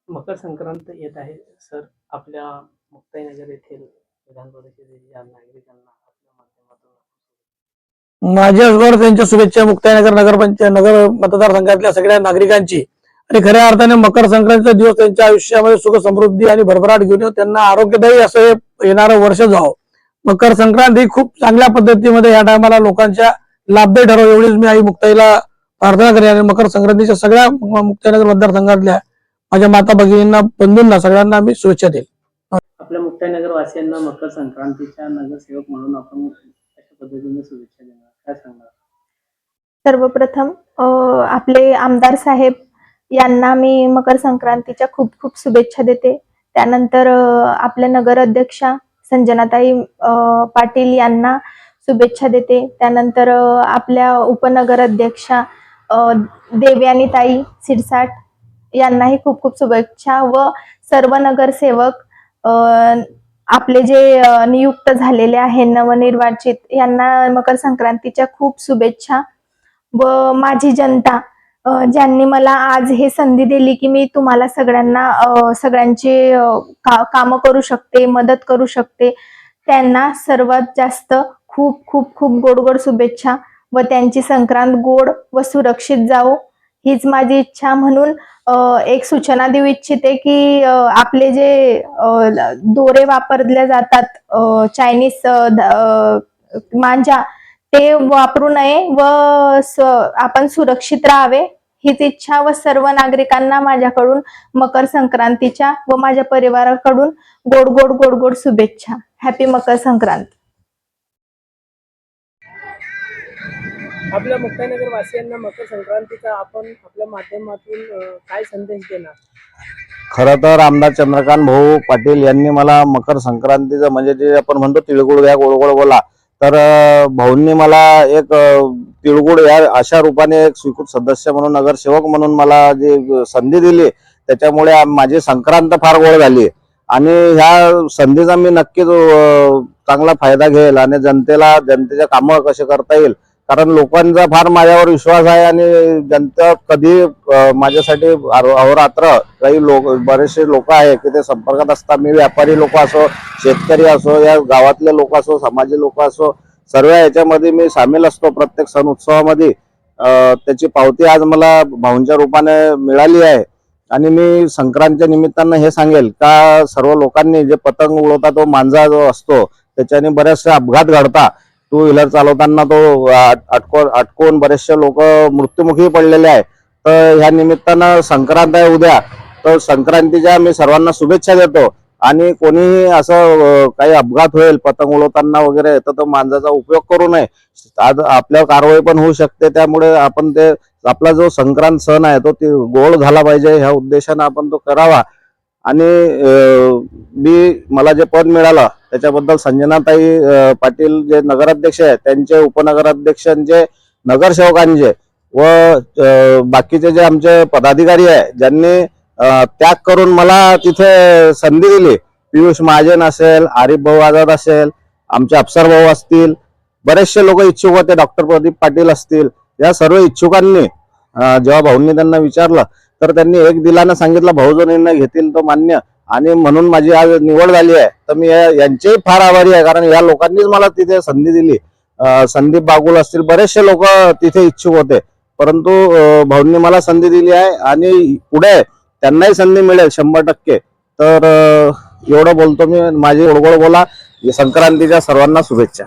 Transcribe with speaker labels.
Speaker 1: मकर संक्रांत येत आहे सर. आपल्या मुक्ताईनगर येथील विधान परिषदेच्या नागरिकांना आपल्या माध्यमातून
Speaker 2: माझ्याबरोबर त्यांच्या शुभेच्छा. मुक्ताईनगर नगरपंचायत नगर मतदारसंघातल्या सगळ्या नागरिकांची आणि खऱ्या अर्थाने मकर संक्रांतीचा दिवस त्यांच्या आयुष्यामध्ये सुख समृद्धी आणि भरभराट घेऊन येऊ, त्यांना आरोग्यदायी असं येणारं वर्ष जावं. मकर संक्रांत ही खूप चांगल्या पद्धतीमध्ये या टायमाला लोकांच्या लाभदायी ठराव एवढीच मी आई मुक्ताईला प्रार्थना करेन. आणि मकर संक्रांतीच्या सगळ्या मुक्ताईनगर मतदारसंघातल्या माझ्या माता भगिनींना बंधूंना सगळ्यांना मी शुभेच्छा देईल.
Speaker 1: आपल्या मुक्ताईनगर वासियांना मकर संक्रांतीच्या नगरसेवक म्हणून आपण अशा पद्धतीने शुभेच्छा देणार, काय सांगणार?
Speaker 3: सर्वप्रथम आपले आमदार साहेब यांना मी मकर संक्रांतीच्या खूप खूप शुभेच्छा देते. त्यानंतर आपल्या नगर अध्यक्षा संजनाताई पाटील यांना शुभेच्छा देते. त्यानंतर आपल्या उपनगर अध्यक्षा देवयानीताई सिरसाट यांनाही खूप खूप शुभेच्छा व सर्व नगरसेवक आपले जे नियुक्त झालेले आहे नवनिर्वाचित यांना मकर संक्रांतीच्या खूप शुभेच्छा. व माझी जनता ज्यांनी मला आज हे संधी दिली की मी तुम्हाला सगळ्यांना सगळ्यांचे कामं करू शकते, मदत करू शकते, त्यांना सर्वात जास्त खूप खूप खूप गोड गोड शुभेच्छा व त्यांची संक्रांत गोड व सुरक्षित जावो हीच माझी इच्छा. म्हणून एक सूचना देऊ इच्छिते की आपले जे दोरे वापरले जातात चायनीज मांजा ते वापरू नये व आपण सुरक्षित राहावे हीच इच्छा व सर्व नागरिकांना माझ्याकडून मकर संक्रांतीच्या व माझ्या परिवाराकडून गोड गोड गोड गोड शुभेच्छा. हॅपी मकर संक्रांत.
Speaker 1: आपल्या मुक्ताईनगर वासियांना मकर संक्रांतीचा आपण आपल्या माध्यमातून काय संदेश देणार?
Speaker 4: खरं तर आमदार चंद्रकांत भाऊ पाटील यांनी मला मकर संक्रांतीचं म्हणजे जे आपण म्हणतो तिळगुळ घ्या गोड गोड बोला, तर भाऊंनी मला एक तिळगुळ या अशा रूपाने एक स्वीकृत सदस्य म्हणून नगरसेवक म्हणून मला जी संधी दिली त्याच्यामुळे माझी संक्रांत फार गोड झाली. आणि ह्या संधीचा मी नक्कीच चांगला फायदा घेईल आणि जनतेच्या कामं कसे करता येईल, कारण लोकांचा फार माझ्यावर विश्वास आहे आणि जनता कधी माझ्यासाठी अहोरात्र काही बरेचसे लोक आहे की ते संपर्कात असतात. मी व्यापारी लोक असो, शेतकरी असो, या गावातले लोक असो, समाजी लोक असो, सर्व याच्यामध्ये मी सामील असतो प्रत्येक सण उत्सवामध्ये. त्याची पावती आज मला भाऊंच्या रूपाने मिळाली आहे. आणि मी संक्रांतीच्या निमित्तानं हे सांगेल का सर्व लोकांनी जे पतंग उडवता तो मांजा जो असतो त्याच्याने बरेचसे अपघात घडतात. टू व्हीलर चालवताना तो अटकून बरेचसे लोक मृत्युमुखी पडलेले आहे. तर ह्या निमित्तानं संक्रांत आहे उद्या, तर संक्रांतीच्या मी सर्वांना शुभेच्छा देतो. आणि कोणीही असं काही अपघात होईल पतंग उडवताना वगैरे तर तो मांजाचा उपयोग करू नये. आज आपल्यावर कारवाई पण होऊ शकते. त्यामुळे आपण ते आपला जो संक्रांत सण आहे तो गोड झाला पाहिजे ह्या उद्देशाने आपण तो करावा. आणि मला जे पद मिळालं त्याच्याबद्दल संजनाताई पाटील जे नगराध्यक्ष आहेत त्यांचे, उपनगराध्यक्षांचे, नगरसेवकांचे व बाकीचे जे आमचे पदाधिकारी आहे ज्यांनी त्याग करून मला तिथे संधी दिली, पियुष महाजन असेल, आरिफ भाऊ आझाद असेल, आमचे अफसर भाऊ असतील, बरेचसे लोक इच्छुक होते, डॉक्टर प्रदीप पाटील असतील, या सर्व इच्छुकांनी जेव्हा भाऊंनी त्यांना विचारलं तर त्यांनी एक दिलानं सांगितलं भाऊ जो निर्णय घेतील तो मान्य. आणि म्हणून माझी आज निवड झाली आहे. तर मी यांचेही फार आभारी आहे, कारण या लोकांनीच मला तिथे संधी दिली. संदीप बागुल असतील, बरेचसे लोक तिथे इच्छुक होते, परंतु भाऊंनी मला संधी दिली आहे आणि पुढे त्यांनाही संधी मिळेल 100%. तर एवढं बोलतो मी. माझी गोड गोड बोला. संक्रांतीच्या सर्वांना शुभेच्छा.